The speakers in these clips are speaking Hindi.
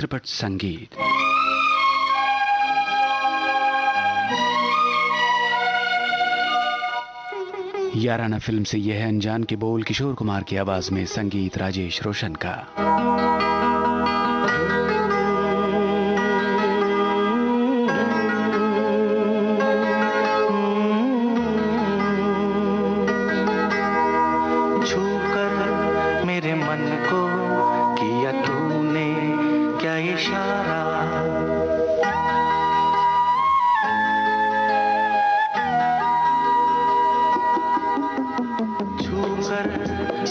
त्रिपट संगीत। याराना फिल्म से यह है अनजान के बोल किशोर कुमार की आवाज में, संगीत राजेश रोशन का। छूकर मेरे मन को किया तूने क्या इशारा, छूकर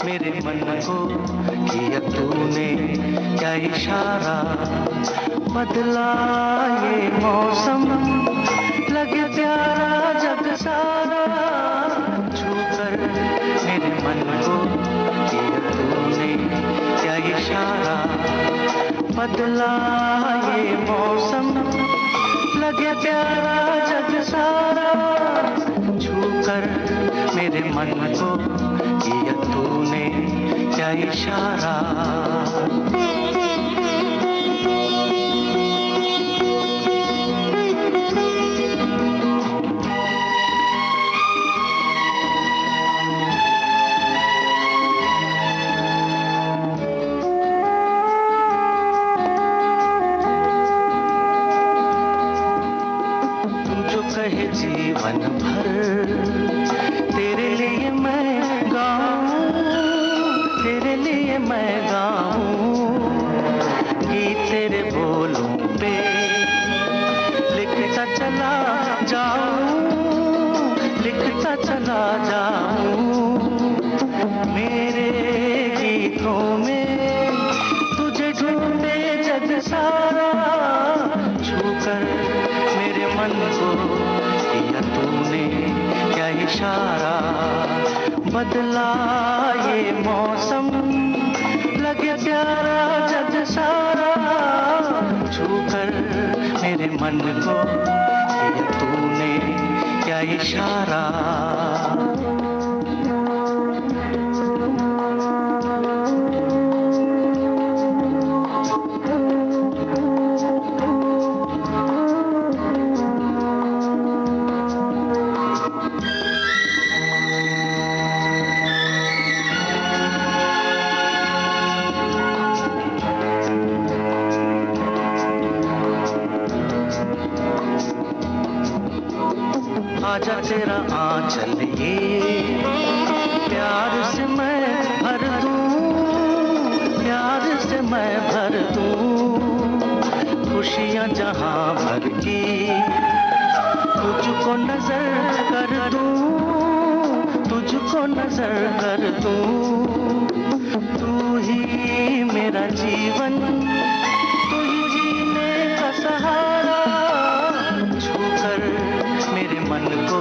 मेरे मन को किया तूने क्या इशारा, बदला ये मौसम लगे प्यारा जग सारा, छूकर मेरे मन को किया तूने क्या इशारा, बदला ये मौसम लगे प्यारा जग सारा, छूकर मेरे मन को किया तूने क्या इशारा। कहे जीवन भर तेरे लिए मैं गाऊं, तेरे लिए मैं गाऊं, गीत तेरे बोलों पे लिखता चला जाऊं, लिखता चला जाऊं, मेरे गीतों में तुझे ढूंढे जग सारा, छूकर मेरे मन को किया तूने क्या इशारा, बदला ये मौसम लगे प्यारा जग सारा, छूकर मेरे मन को किया तूने क्या इशारा। आजा तेरा आंचल ये प्यार से मैं भर दूं, प्यार से मैं भर दूं, खुशियां जहां भर की तुझको नजर कर दूं, तुझको नजर कर दूं, तू ही मेरा जीवन, तू ही जीने का सहारा, छूकर मेरे मन को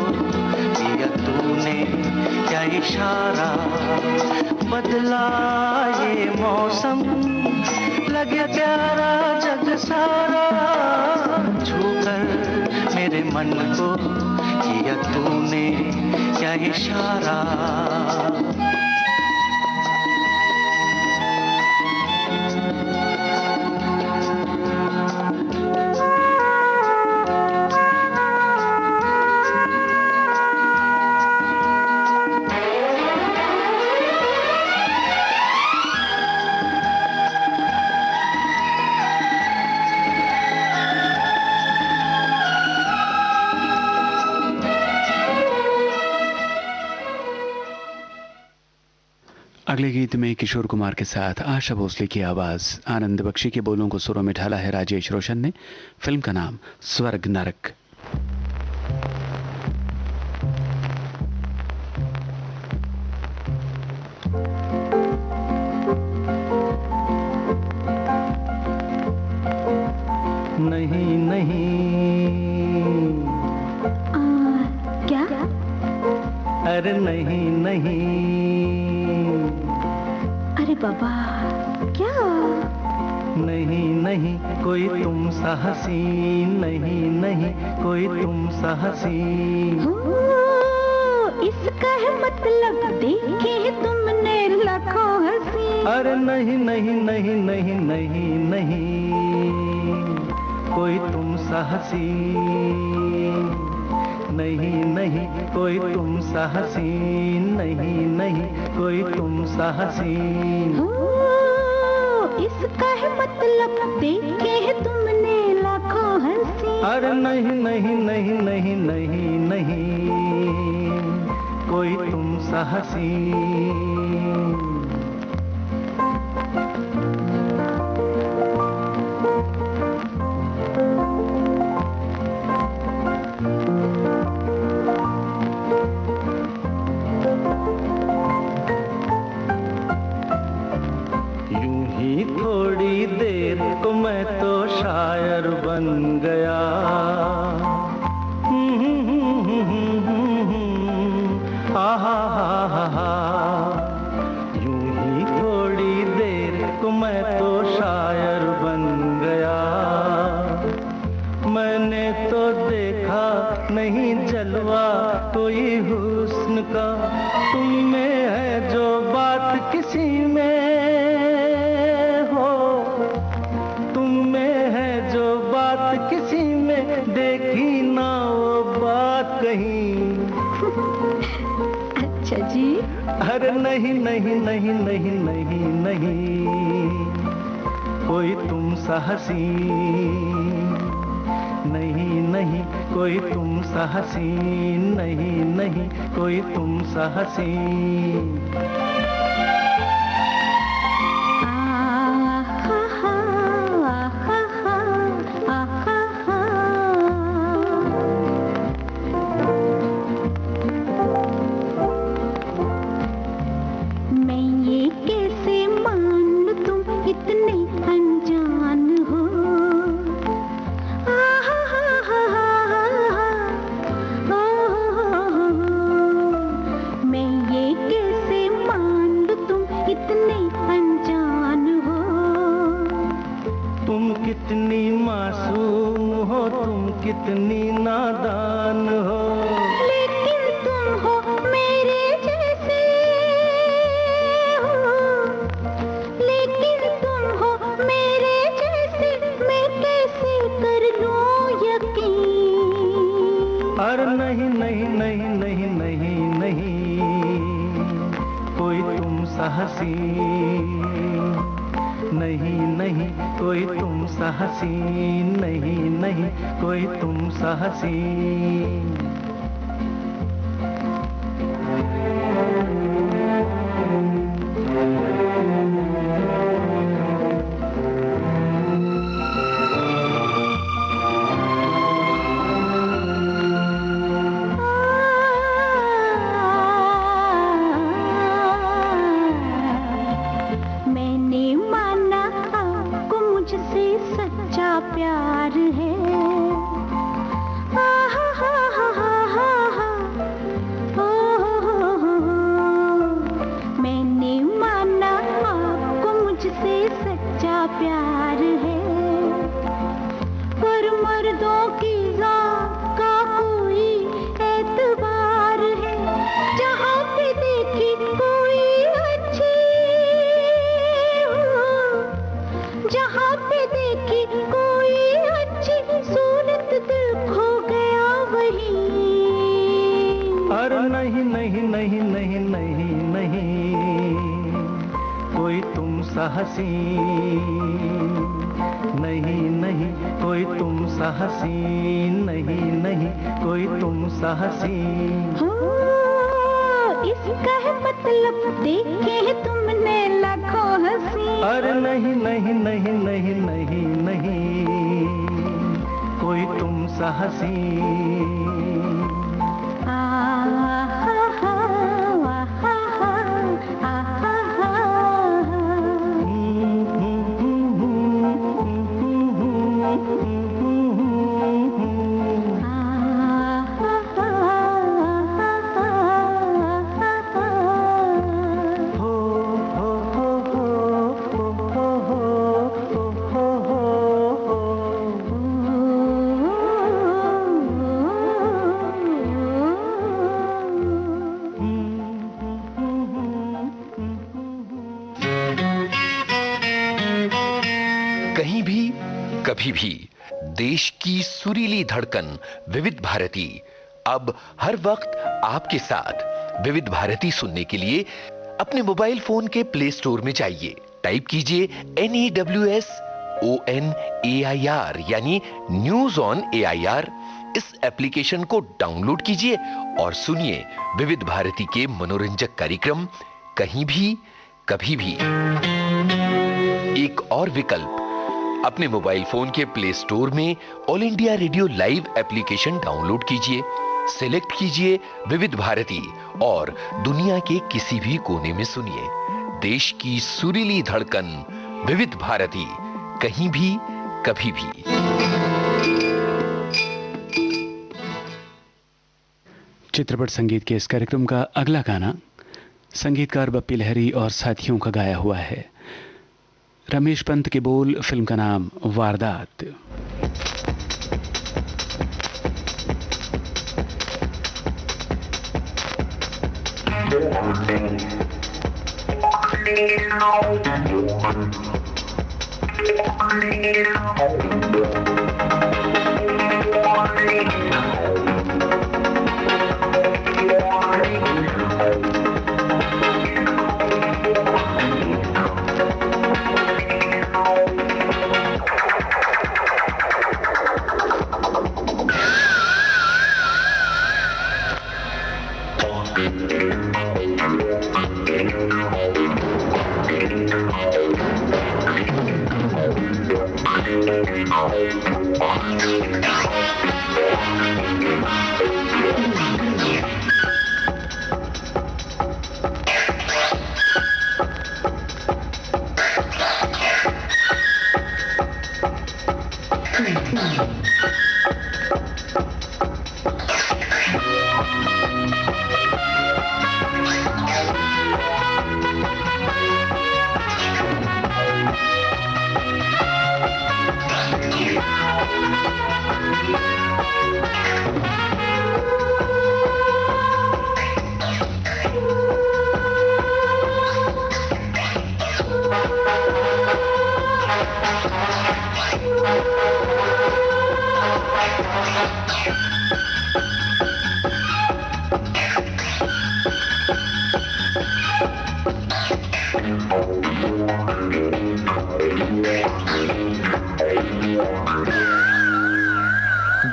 किया तूने क्या इशारा, बदला ये मौसम लगे प्यारा जग सारा, छूकर मेरे मन को किया तूने क्या इशारा। अगले गीत में किशोर कुमार के साथ आशा भोसले की आवाज, आनंद बख्शी के बोलों को सुरों में ढाला है राजेश रोशन ने। फिल्म का नाम स्वर्ग नरक। नहीं नहीं क्या? अरे नहीं नहीं, अरे बाबा क्या? नहीं नहीं कोई तुम सा हसीन, नहीं नहीं कोई तुम सा हसीन, इसका है मतलब देखे तुमने लाखों हसीन। अरे नहीं नहीं नहीं नहीं नहीं नहीं, कोई तुम सा हसीन, नहीं नहीं कोई तुम सा हसीन, नहीं नहीं कोई तुम सा हसीन। हो, इसका है मतलब देखे है तुमने लाखों हंसी। अरे नहीं नहीं नहीं नहीं नहीं नहीं कोई तुम सा हसीन। थोड़ी देर को मैं तो शायर बन गया, आहा हा हा। यूं ही थोड़ी देर को मैं तो शायर बन गया। मैंने तो देखा नहीं जलवा कोई हुस्न का, तुम में है जो बात किसी में, किसी में देखी ना वो बात कहीं। अच्छा जी। अरे नहीं नहीं नहीं नहीं नहीं नहीं कोई तुम सा हसीन, नहीं नहीं कोई तुम सा हसीन, नहीं नहीं कोई तुम सा हसीन। कितनी मासूम हो तुम, कितनी नादान हो, लेकिन तुम हो मेरे जैसे हो, लेकिन तुम हो मेरे जैसे, मैं कैसे कर लूं यकीन। अरे नहीं नहीं नहीं नहीं नहीं नहीं कोई तुम सा हसीन, नहीं नहीं कोई तुम सा हसीन, नहीं नहीं कोई तुम सा हसीन। मुझसे सच्चा प्यार है, आहा हा हा हा हा हा, ओ हो हो। मैंने माना आपको मुझसे सच्चा प्यार है, पर मर्दों की जात का कोई एतबार है, जहाँ पे देखी कोई अच्छी हो, जहाँ पे देखी कोई अच्छी सूरत दिल खो गया वही। अरे नहीं नहीं नहीं नहीं नहीं नहीं कोई तुम सा हसीन, नहीं नहीं कोई तुम सा हसीन, नहीं नहीं कोई तुम सा हसीन। हो, इसका है मतलब देखे है तुमने लाखों हंसी। अरे नहीं नहीं नहीं नहीं नहीं नहीं कोई तुम सा हसीन। कहीं भी कभी भी देश की सुरीली धड़कन विविध भारती अब हर वक्त आपके साथ। विविध भारती सुनने के लिए अपने मोबाइल फोन के प्ले स्टोर में जाइए, टाइप कीजिए NEWSONAIR यानी न्यूज ऑन AIR। इस एप्लीकेशन को डाउनलोड कीजिए और सुनिए विविध भारती के मनोरंजक कार्यक्रम कहीं भी कभी भी। एक और विकल्प, अपने मोबाइल फोन के प्ले स्टोर में all India radio live application download कीजिए, सिलेक्ट कीजिए विविध भारती और दुनिया के किसी भी कोने में सुनिए देश की सुरीली धड़कन विविध भारती, कहीं भी कभी भी। चित्रपट संगीत के इस कार्यक्रम का अगला गाना संगीतकार बप्पी लहरी और साथियों का गाया हुआ है। रमेश पंत के बोल, फिल्म का नाम वारदात।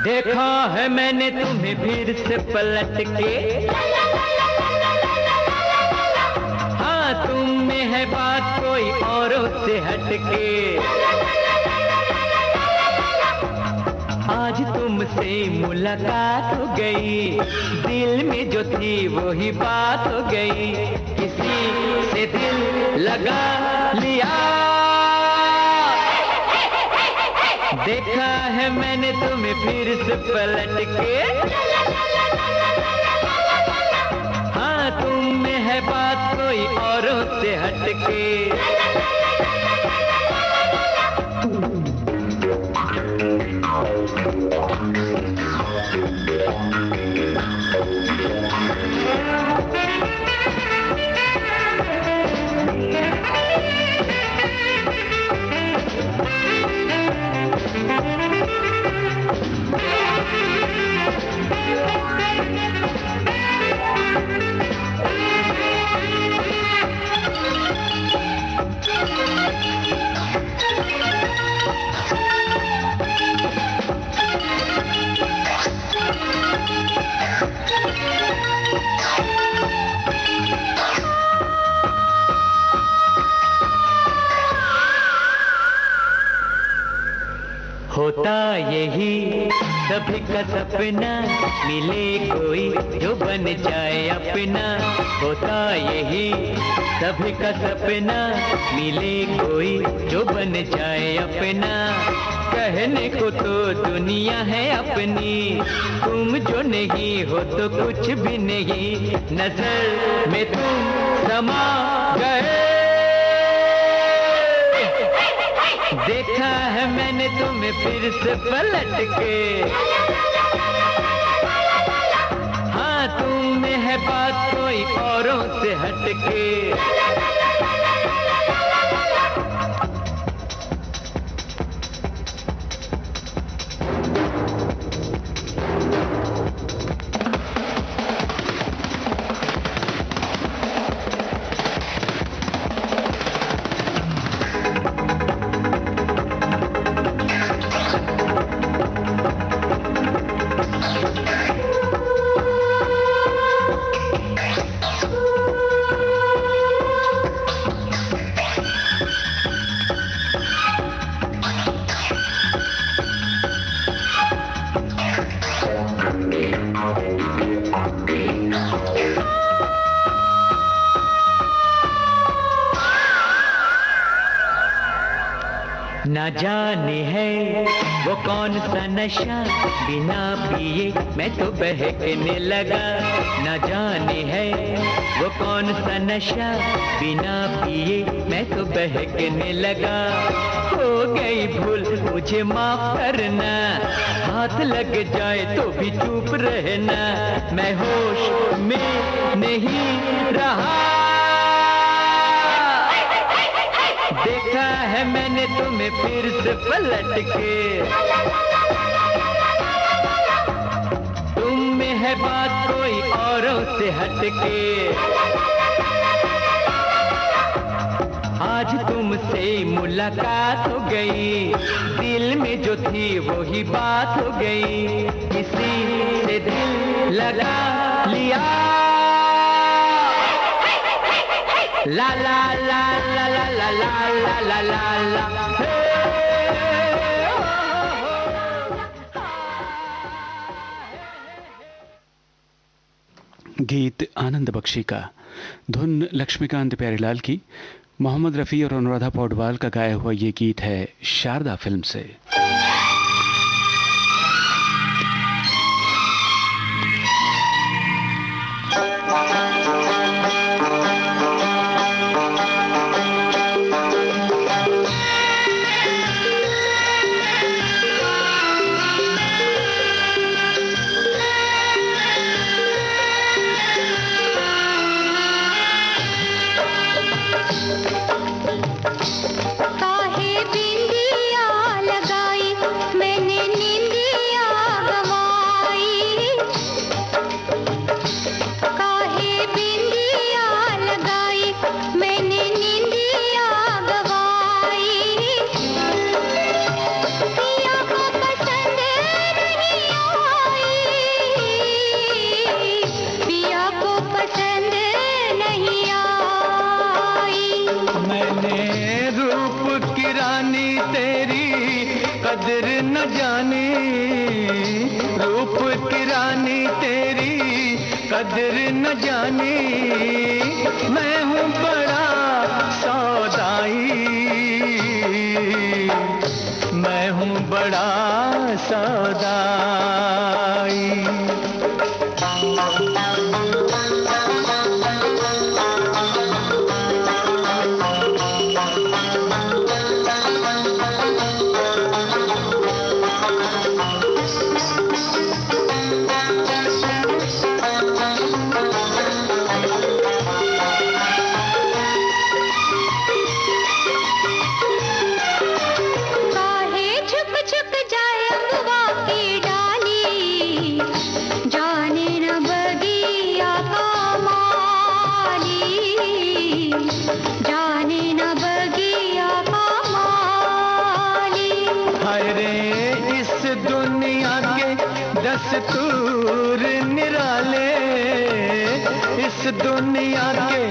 देखा है मैंने तुम्हें फिर से पलट के, हाँ तुम में है बात कोई औरों से हटके। आज तुमसे मुलाकात हो गई, दिल में जो थी वही बात हो गई, किसी से दिल लगा लिया। देखा है मैंने तुम्हें फिर से पलट के, हाँ तुम में है बात कोई औरों से हटके। होता यही सभी का सपना, मिले कोई जो बन जाए अपना। होता यही सभी का सपना, मिले कोई जो बन जाए अपना। कहने को तो दुनिया है अपनी, तुम जो नहीं हो तो कुछ भी नहीं। नजर में तुम समा गए, देखा है मैंने तुम्हें फिर से पलट के, हाँ तुम में है बात कोई औरों से हटके। न जाने है वो कौन सा नशा, बिना पिए मैं तो बहकने लगा। न जाने है वो कौन सा नशा, बिना पिए मैं तो बहकने लगा। हो गई भूल मुझे माफ करना, हाथ लग जाए तो भी चुप रहना। मैं होश में नहीं रहा, देखा है मैंने तुम्हें फिर से पलट के। तुम में है बात कोई औरों से हटके। आज तुमसे मुलाकात हो गई, दिल में जो थी वो ही बात हो गई। किसी से दिल लगा लिया, ला ला ला ला ला ला ला ला ला ला। गीत आनंद बख्शी का, धुन लक्ष्मीकांत प्यारेलाल की, मोहम्मद रफ़ी और अनुराधा पौडवाल का गाया हुआ ये गीत है शारदा फिल्म से। कदर न जाने, रूप की रानी तेरी कदर न जाने। मैं हूँ बड़ा सौदाई, मैं हूँ बड़ा सौदाई। दस्तूर निराले, इस दुनिया के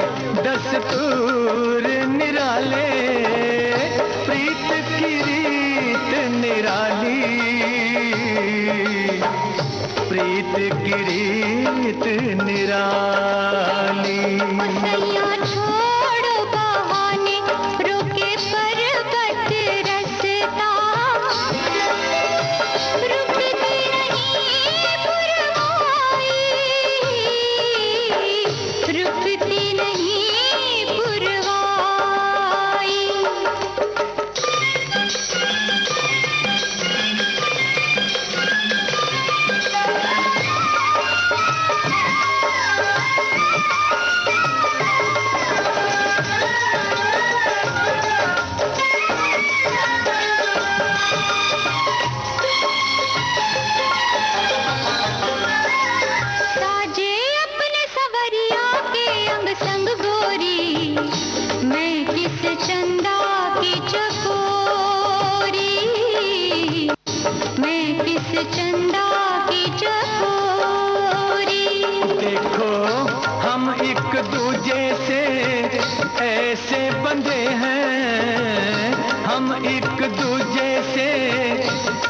दस्तूर निराले। प्रीत की रीत निराली, प्रीत की रीत निराली।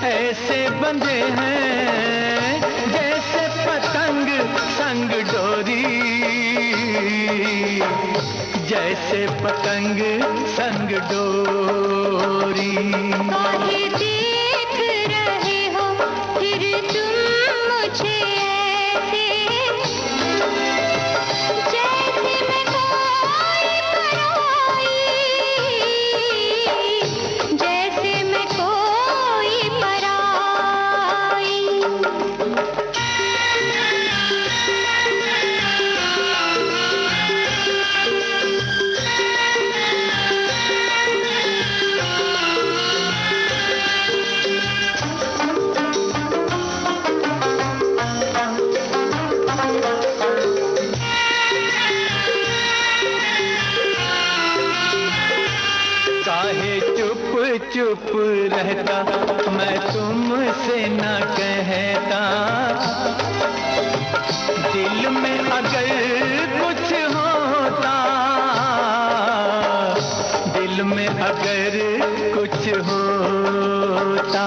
ऐसे बंधे हैं जैसे पतंग संग डोरी, जैसे पतंग संग डोरी। काहे देख रहे हो फिर तुम मुझे ऐसे, जैसे मैं कोई पराई, जैसे मैं कोई पराई। काहे चुप चुप रहता मैं तुमसे न कहता, दिल में अगर कुछ होता, दिल में अगर कुछ होता।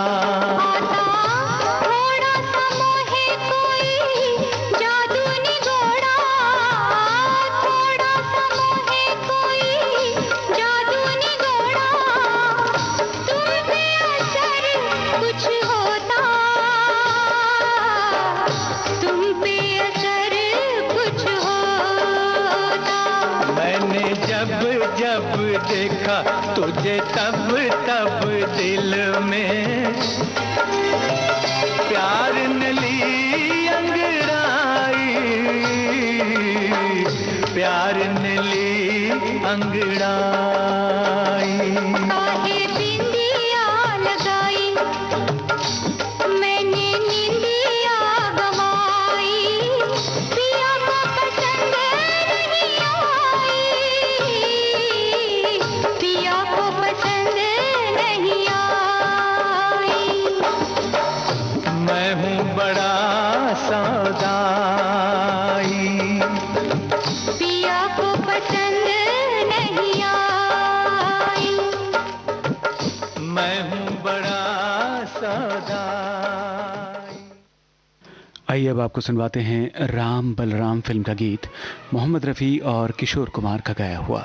थोड़ा सा मोहे कोई जादू निगोड़ा, थोड़ा सा मोहे कोई जादू निगोड़ा, तुम पे असर कुछ होता, तुम पे असर कुछ होता। मैंने जब जब देखा तुझे तब तब दिल में प्यार न ली अंगड़ाई, प्यार न ली अंगड़ाई। काहे बिंदिया लगाई मैंने निंदिया गवाई, पिया को पसंद नहीं आई, पिया को पसंद नहीं आई। मैं हूँ बड़ा सौदाई, पिया को पसंद नहीं आई। मैं हूँ बड़ा सौदाई। आइए अब आपको सुनवाते हैं राम बलराम फिल्म का गीत मोहम्मद रफ़ी और किशोर कुमार का गाया हुआ।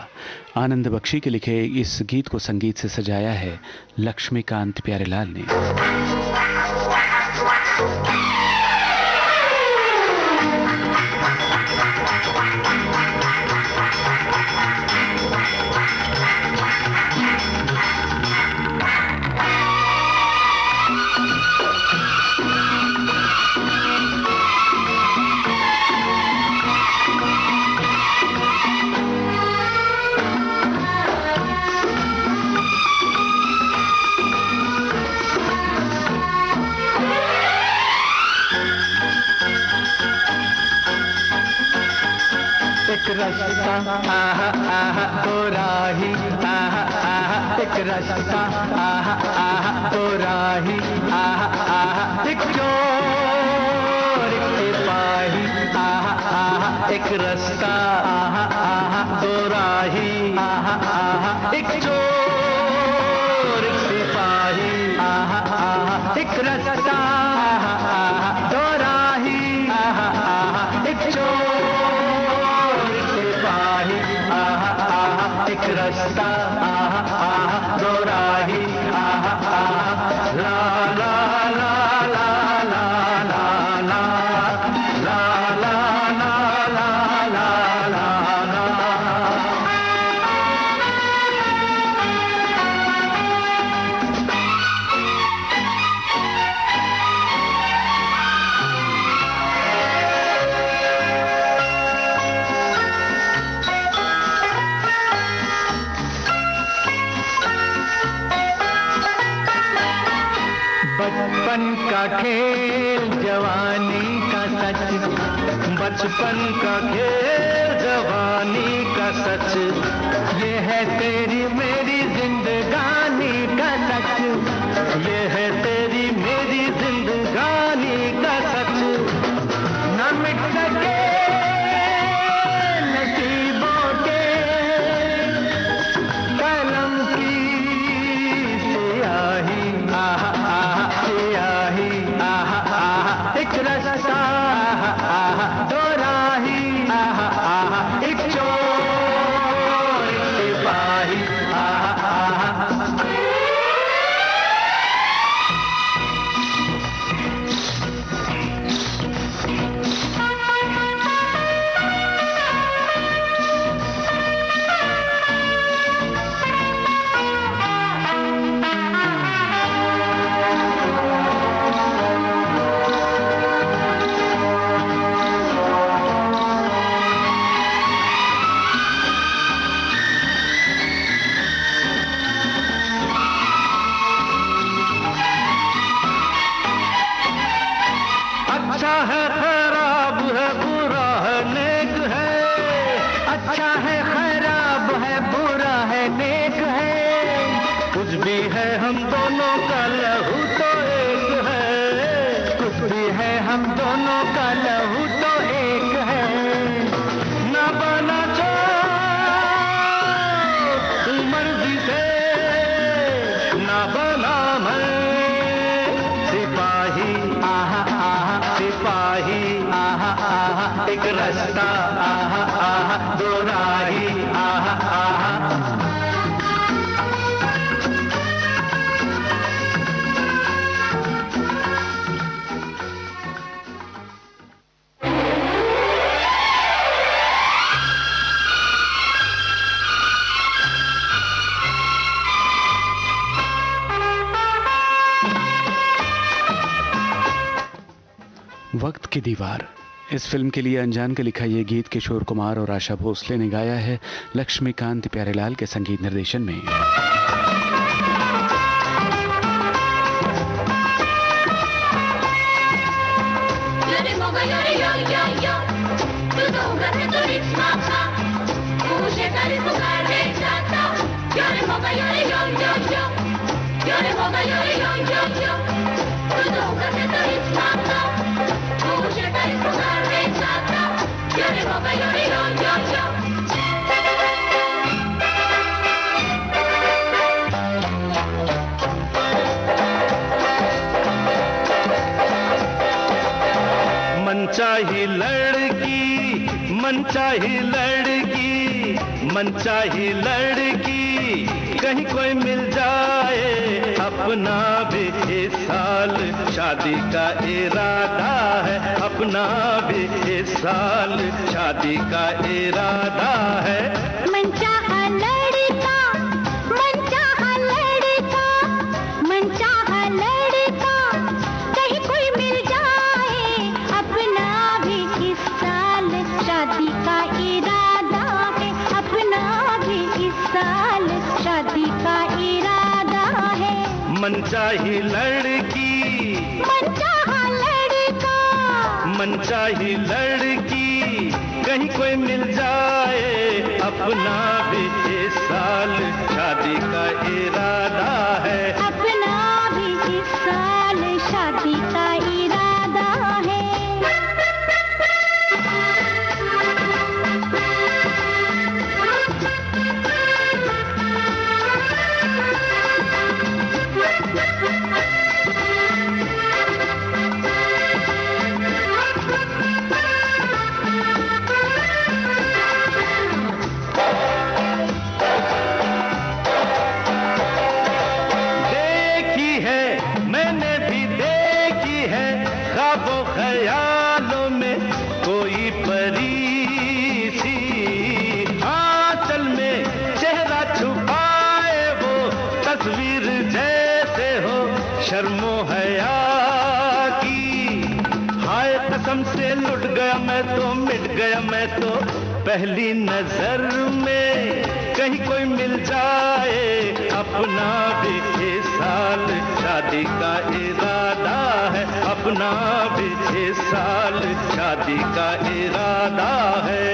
आनंद बख्शी के लिखे इस गीत को संगीत से सजाया है लक्ष्मीकांत प्यारेलाल ने। एक रास्ता आहा आहा दो राही, आहा आहा एक रास्ता आहा आहा दो राही, आहा आहा एक चोर एक सिपाही, आहा आहा एक रास्ता आहा आहा दो राही, आहा आहा एक चोर एक सिपाही, आहा आहा एक रास्ता आहा आहा दो राही, आहा आहा एक चोर एक रास्ता आहा आहा दो राही, आहा आहा ला ला ला ला ला ला ला ला ला ला ला ला ला ला। बचपन का खेल जवानी का सच, बचपन का खेल जवानी का सच, ये है तेरी मेरी जिंदगानी का सच, ये है तेरी मेरी जिंदगानी का सच। न मिट सके नसीबों के कलम की स्याही, आहा आहा अच्छा है खराब है बुरा है नेक है, अच्छा है खराब है बुरा है नेक है, कुछ भी है हम दोनों का लहू तो एक है, कुछ भी है हम दोनों का लहू तो एक है। ना बना जो तू मर्जी से, ना बना मैं सिपाही, आहा आहा सिपाही, आहा आहा एक रास्ता, आहा आहा दो राही, आहा आहा। वक्त की दीवार, इस फिल्म के लिए अनजान का लिखा यह गीत किशोर कुमार और आशा भोसले ने गाया है लक्ष्मीकांत प्यारेलाल के संगीत निर्देशन में। मनचाही लड़की, मनचाही लड़की, मनचाही लड़की, कहीं कोई मिल जाए अपना भी इस साल शादी का इरादा है, अपना भी इस साल शादी का इरादा है। मनचाहा लड़का, मनचाहा लड़का, मनचाहा लड़का, कहीं कोई मिल जाए अपना भी इस साल शादी का इरादा है, अपना भी इस साल शादी का इरादा है। मनचाही लड़की, मनचाहा लड़का, मनचाही लड़की, कहीं कोई मिल जाए अपना भी इस साल शादी का इरादा है, अपना भी इस साल शादी का इरादा है। देखी है मैंने भी देखी है ख्वाबों ख्यालों में कोई परी सी, आंचल में चेहरा छुपाए वो तस्वीर जैसे हो शर्मो हया की। हाय कसम से लुट गया मैं तो, मिट गया मैं तो पहली नजर में, कहीं कोई मिल जाए अपना भी इस साल शादी का इरादा है, अपना भी इस साल शादी का इरादा है।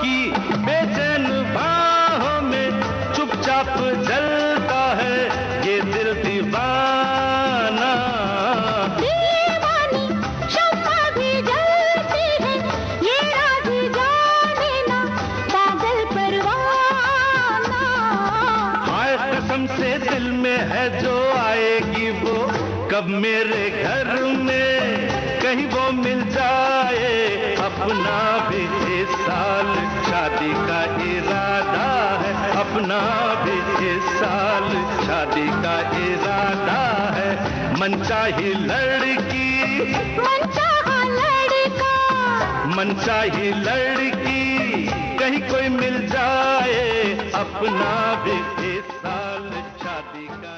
की बेचैन बाहों में चुपचाप जलता है ये दिल दीवाना। दीवानी शम्मा भी जलती है, ये राज जाने ना पागल परवाना। हाय कसम से दिल में है जो आएगी वो कब मेरे घर में कहीं वो मिल जाए। अपना भी इस साल शादी का इरादा है, अपना भी इस साल शादी का इरादा है। मनचाही लड़की मनचाहा लड़का, मनचाही लड़की कहीं कोई मिल जाए। अपना भी इस साल शादी का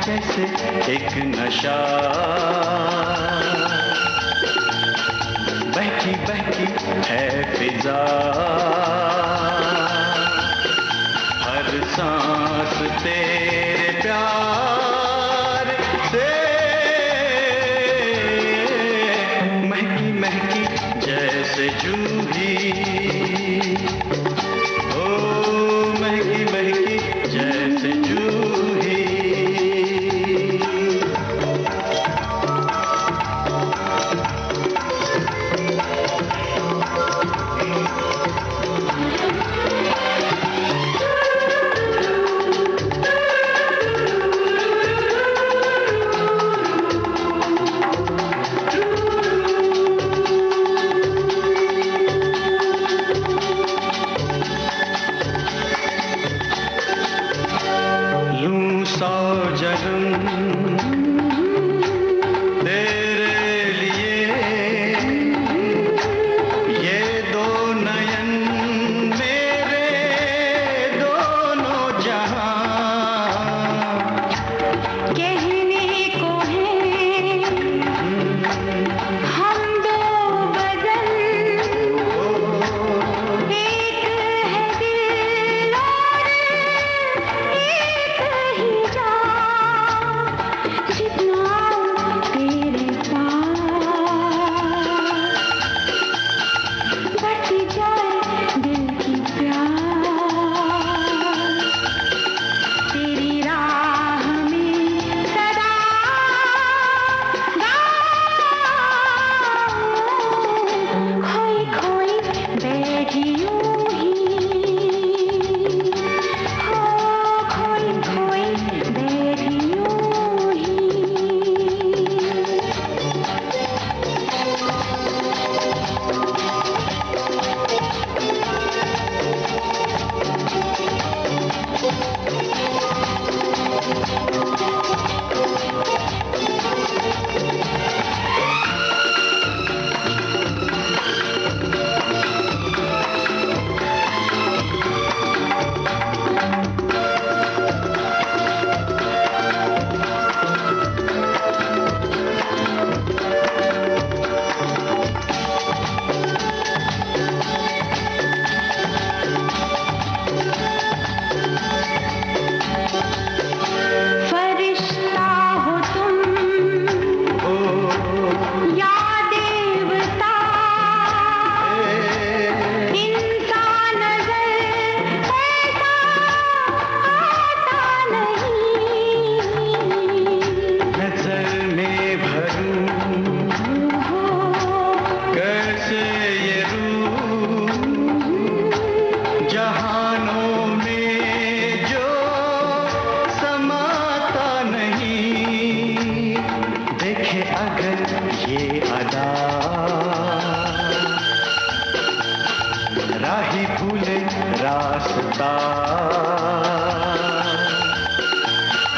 जैसे एक नशा बहकी बहकी है फिजा, हर सांस तेरे प्यार से महकी महकी जैसे जूही, ओ महकी महकी जैसे जूही।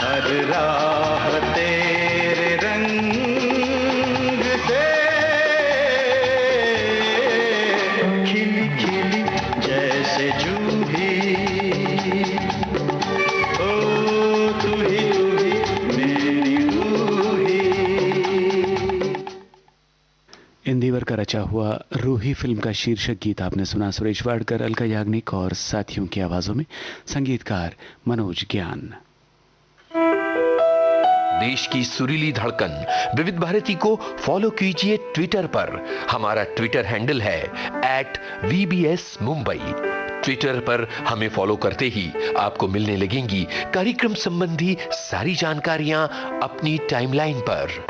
हर राह तेरे रंग से खिली खिली जैसे जूही। ओ तू ही मेरी रूही। इंदिवर का रचा हुआ रूही फिल्म का शीर्षक गीत आपने सुना। सुरेश वाडकर, अलका याग्निक और साथियों की आवाजों में, संगीतकार मनोज ज्ञान। देश की सुरीली धड़कन विविध भारती को फॉलो कीजिए ट्विटर पर। हमारा ट्विटर हैंडल है @VBS मुंबई। ट्विटर पर हमें फॉलो करते ही आपको मिलने लगेंगी कार्यक्रम संबंधी सारी जानकारियां अपनी टाइमलाइन पर।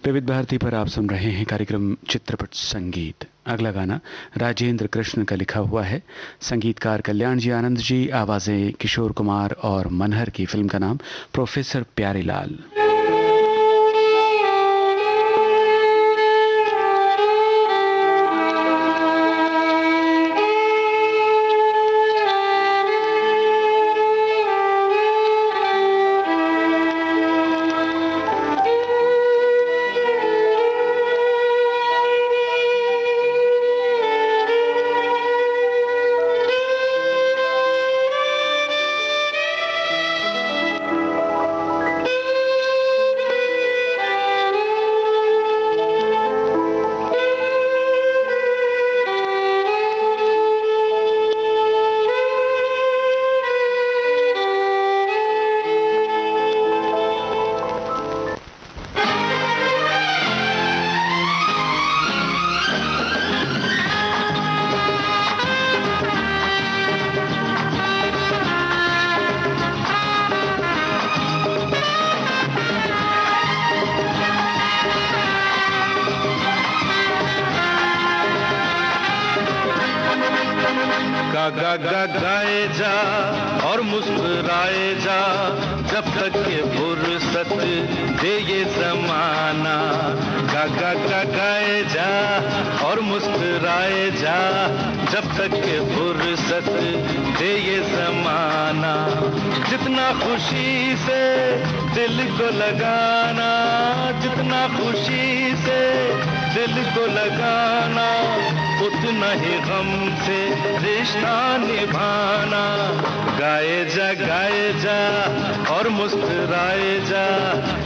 विविध भारती पर आप सुन रहे हैं कार्यक्रम चित्रपट संगीत। अगला गाना राजेंद्र कृष्ण का लिखा हुआ है, संगीतकार कल्याण जी आनंद जी, आवाजें किशोर कुमार और मनहर की। फिल्म का नाम प्रोफेसर प्यारेलाल। गा गा गाए जा और मुस्कुराए जा, जब तक ये फुर्सत दे ये जमाना। गा गा गा गाए जा और मुस्कुराए जा, जब तक ये फुर्सत दे ये जमाना। जितना खुशी से दिल को लगाना, जितना खुशी से दिल को लगाना, उतना ही गम से रिश्ता निभाना। गाए जा और मुस्कुराए जा,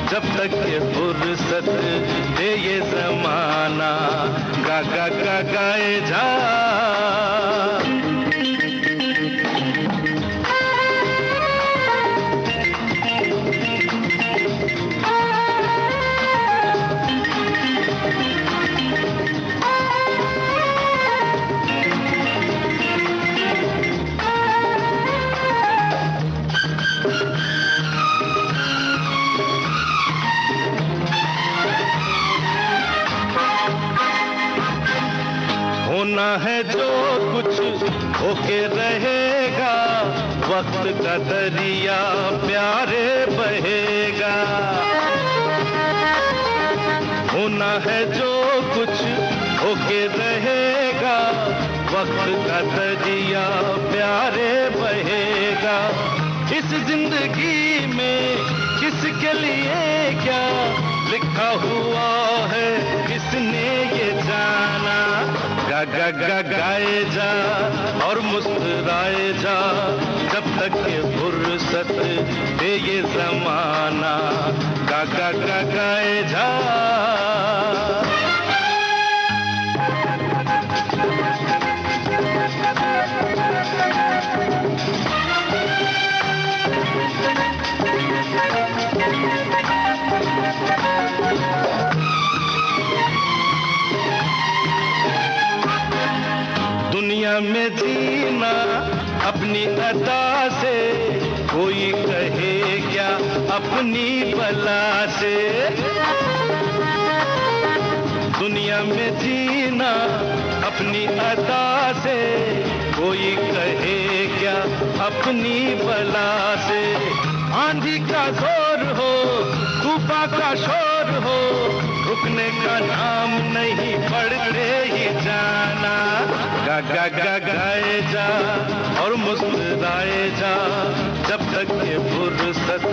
जब तक ये फुर्सत दे ये जमाना। गा गा गा गाए जा। होना है जो कुछ होके रहेगा, वक्त का दरिया प्यारे बहेगा। होना है जो कुछ होके रहेगा, वक्त का दरिया प्यारे बहेगा। इस जिंदगी में किसके लिए क्या लिखा हुआ है, किसने ये जाना। गा गा गा गाए जा और मुस्कुराए जा, जब तक ये फुर्सत दे ये जमाना। गा गा गा गाए जा। दुनिया में जीना अपनी अदा से, कोई कहे क्या अपनी बला से। दुनिया में जीना अपनी अदा से, कोई कहे क्या अपनी बला से। आंधी का जोर हो, तूफान का शोर हो, रुकने का नाम नहीं, बढ़ते ही जाना। गा गा गा गाए जा और मुस्कुराए जा, जब तक ये फुर्सत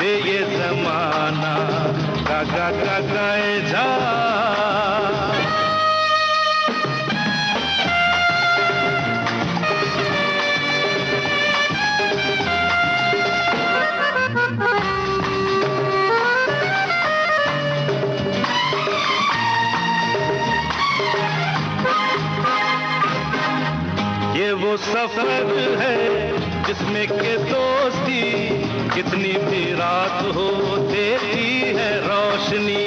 दे ये जमाना। गा गा गा गाए जा। ये वो सफर है जिसमें के दोस्ती कितनी भी रात हो देती है रोशनी।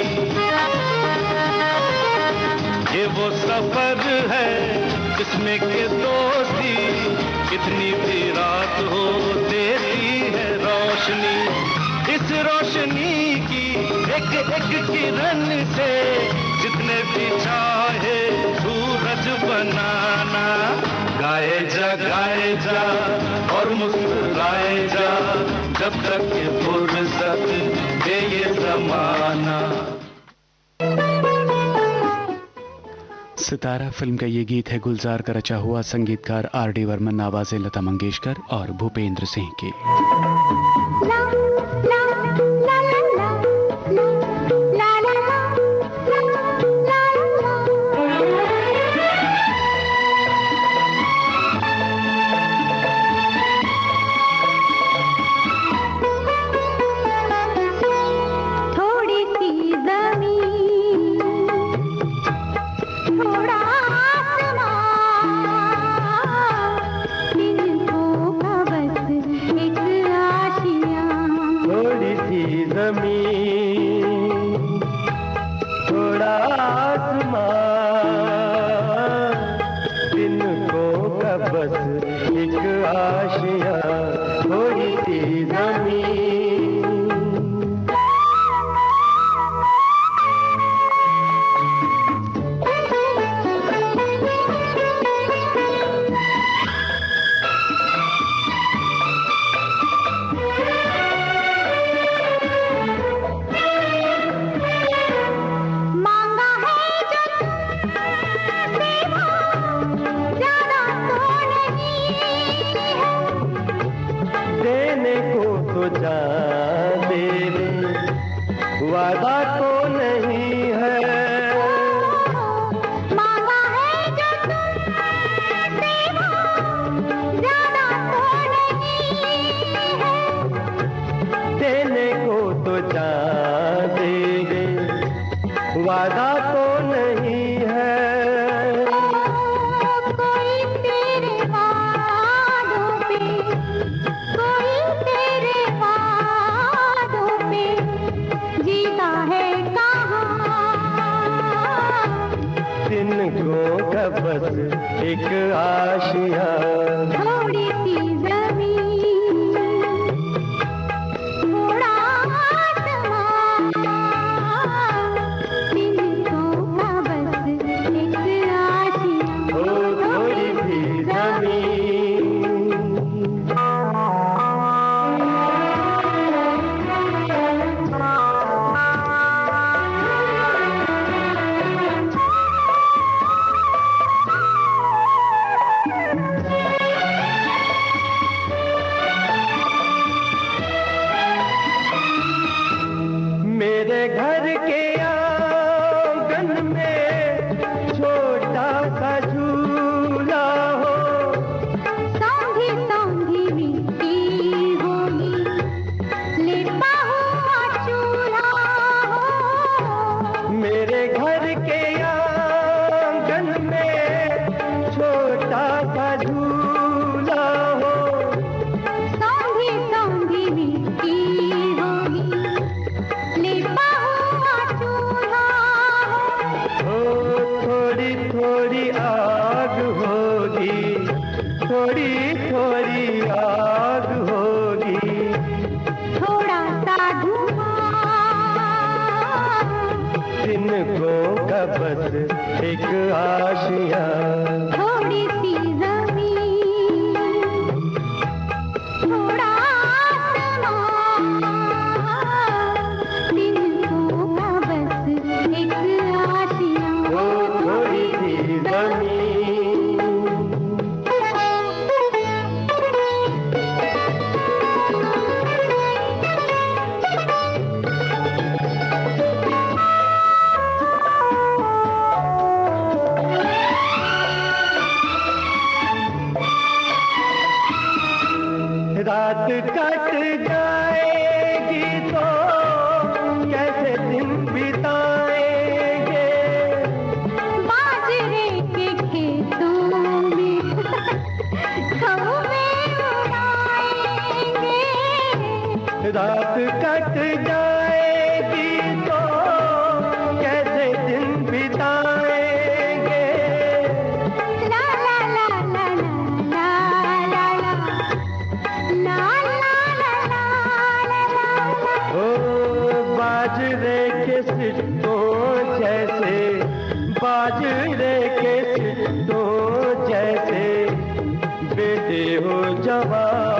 ये वो सफर है जिसमें के दोस्ती कितनी भी रात हो देती है रोशनी। इस रोशनी की एक एक किरण से जितने भी चाहे सूरज बनाना। गाए जा और मुस्कुराए जा, जब तक ये फुर्सत दे ये जमाना। सितारा फिल्म का ये गीत है गुलजार का रचा हुआ, संगीतकार R.D. बर्मन, आवाजें लता मंगेशकर और भूपेंद्र सिंह की। एक आशिया थोड़ी सी जमीन थोड़ा आसमान, दिलों का बस एक आशिया थोड़ी सी जमीन। मेरे घर के आंगन में छोटा सा झूला हो, सांधी सांधी मिट्टी होगी, लिपा हुआ चूल्हा हो। मेरे घर के आंगन में छोटा सा झूला हो, सांधी सांधी मिट्टी होगी, लिपा हुआ चूल्हा हो। थोड़ी थोड़ी आग होगी, थोड़ी थोड़ी आग होगी, थोड़ा सा धुआं, जिनको का बस एक आशिया। थोड़ी सी जमीन थोड़ा आसमान, दिलों का बस एक कट जाएगी तो कैसे दिन बिताएंगे, बाजरे के खेतों में कौवे उड़ाएंगे, रात कट जाएगी तो कैसे दिन बिताएंगे, ला ला ला ला ला ला ला ला ला ला ला ला। ओ बाजरे के सिट्टों जैसे, बाजरे के सिट्टों जैसे बेटे हो जवान,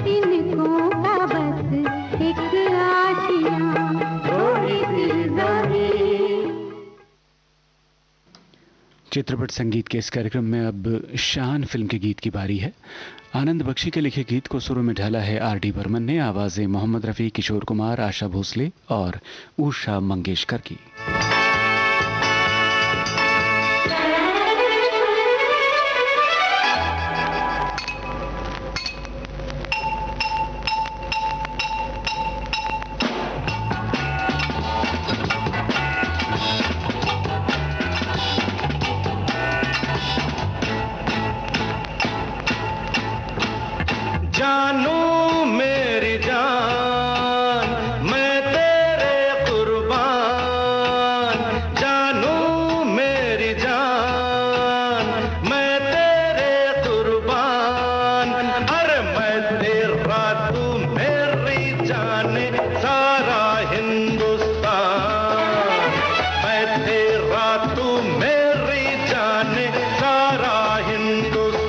इनको का बस एक आशियाँ थोड़ी सी ज़मीन। चित्रपट संगीत के इस कार्यक्रम में अब शान फिल्म के गीत की बारी है। आनंद बख्शी के लिखे गीत को सुरों में ढाला है आर डी बर्मन ने, आवाजें मोहम्मद रफ़ी, किशोर कुमार, आशा भोसले और उषा मंगेशकर की। जानू मेरी जान मैं तेरे कुर्बान, जानू मेरी जान मैं तेरे कुर्बान, अरे मैं तेरा तू मेरी जाने सारा हिंदुस्तान, मैं तेरा तू मेरी जाने सारा हिंदुस्तान।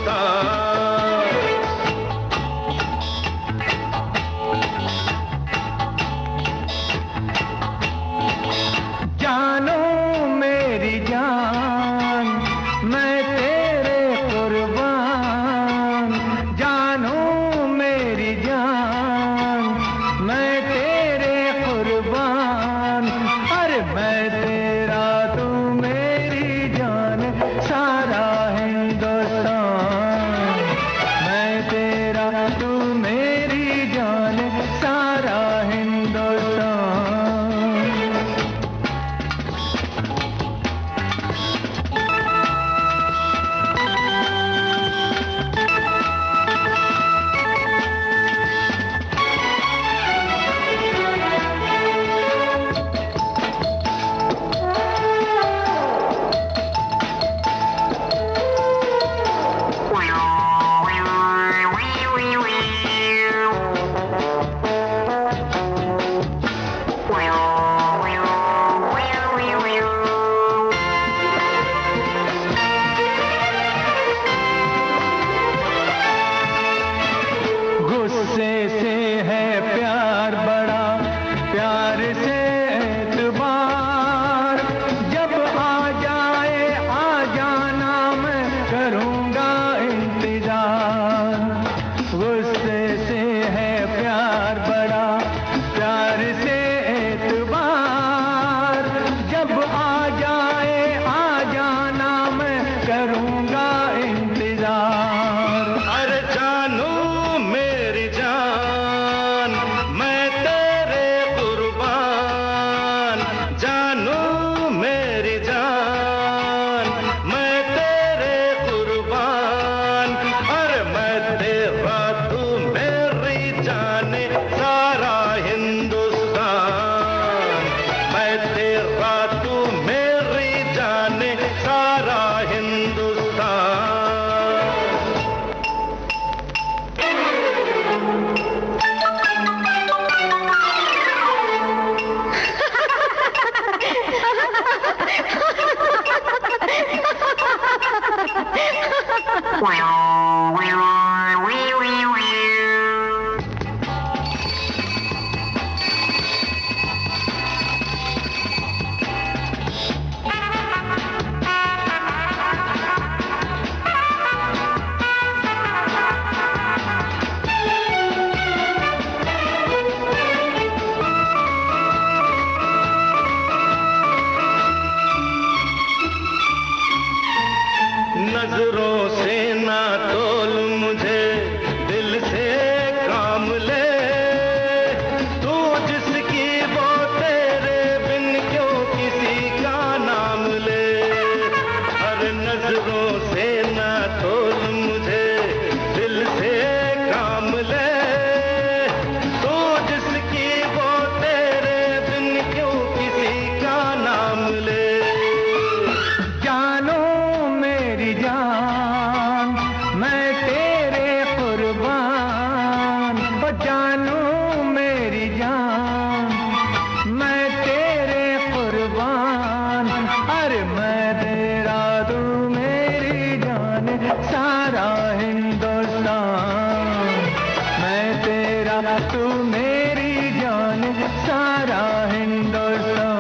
तू मेरी जान सारा हिंदुस्तान।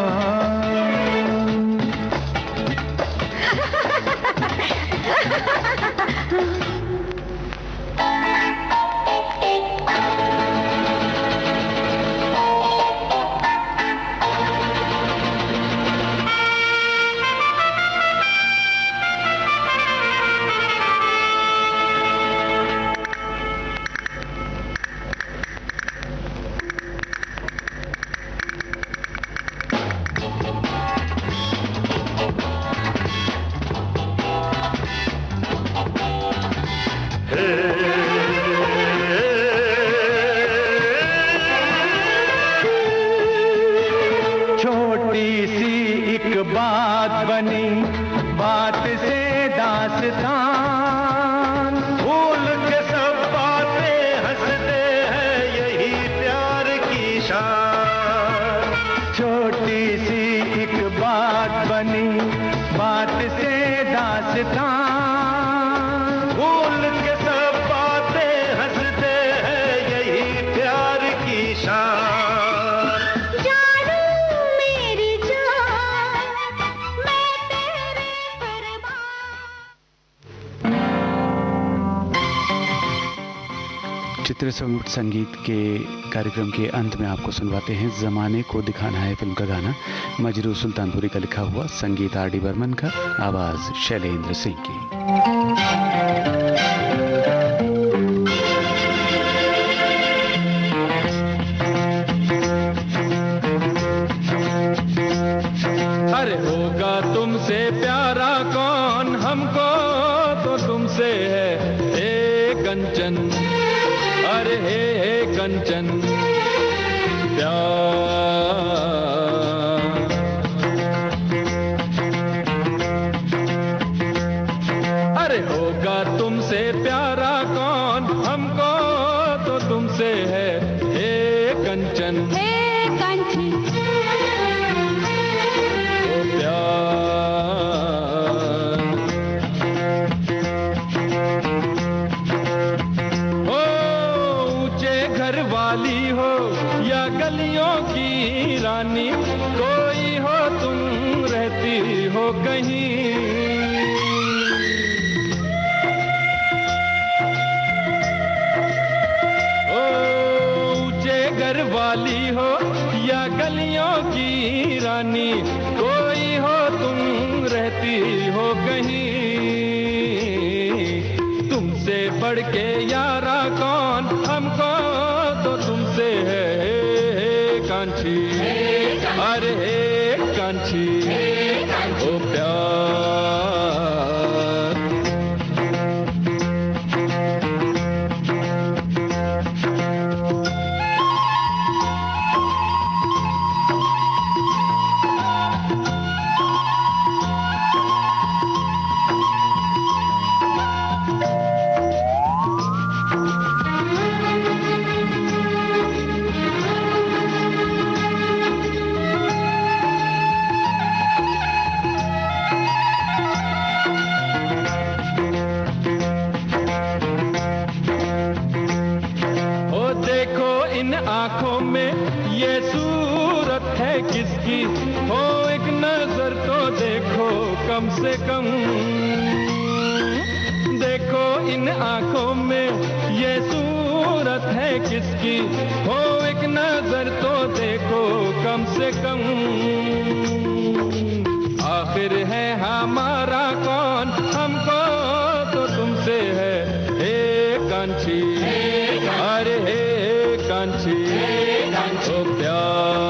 छोटी सी एक बात बनी, बात से दास्तान, भूल के सब बातें हंसते हैं, यही प्यार की शान। छोटी सी एक बात बनी, बात से दास्तान, भूल के सब बातें हंसते हैं, यही प्यार की शान। जानू मेरी जान, मैं तेरे कुर्बान। चित्र संगीत के कार्यक्रम के अंत में आपको सुनवाते हैं जमाने को दिखाना है फिल्म का गाना, मजरू सुल्तानपुरी का लिखा हुआ, संगीत आर डी बर्मन का, आवाज शैलेंद्र सिंह की। अरे होगा तुमसे प्यारा कौन, हमको तो तुमसे है हे कंचन, अरे हे कंचन प्यार। अरे होगा तुमसे प्यारा कौन, हमको तो तुमसे है हे कंचन, हे कंचन ओ प्यार। हो ऊंचे घर वाली हो या गलियों की रानी, कोई हो तुम रहती हो कहीं। ओ ऊंचे घर वाली हो या गलियों की रानी, कोई हो तुम रहती हो कहीं। तुमसे बढ़ के यारा कौन, हमको तो तुमसे है कांची, अरे हे कांची ओ प्यार। आंखों में ये सूरत है किसकी, हो एक नजर तो देखो कम से कम। देखो इन आंखों में ये सूरत है किसकी, हो एक नजर तो देखो कम से कम। आखिर है हमारा कौन, हमको तो तुमसे है हे कांची, अरे हे कांची ओ प्यार।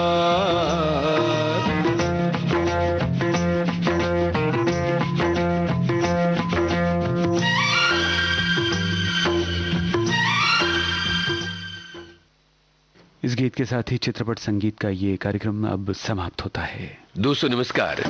इस गीत के साथ ही चित्रपट संगीत का ये कार्यक्रम अब समाप्त होता है। दोस्तों नमस्कार।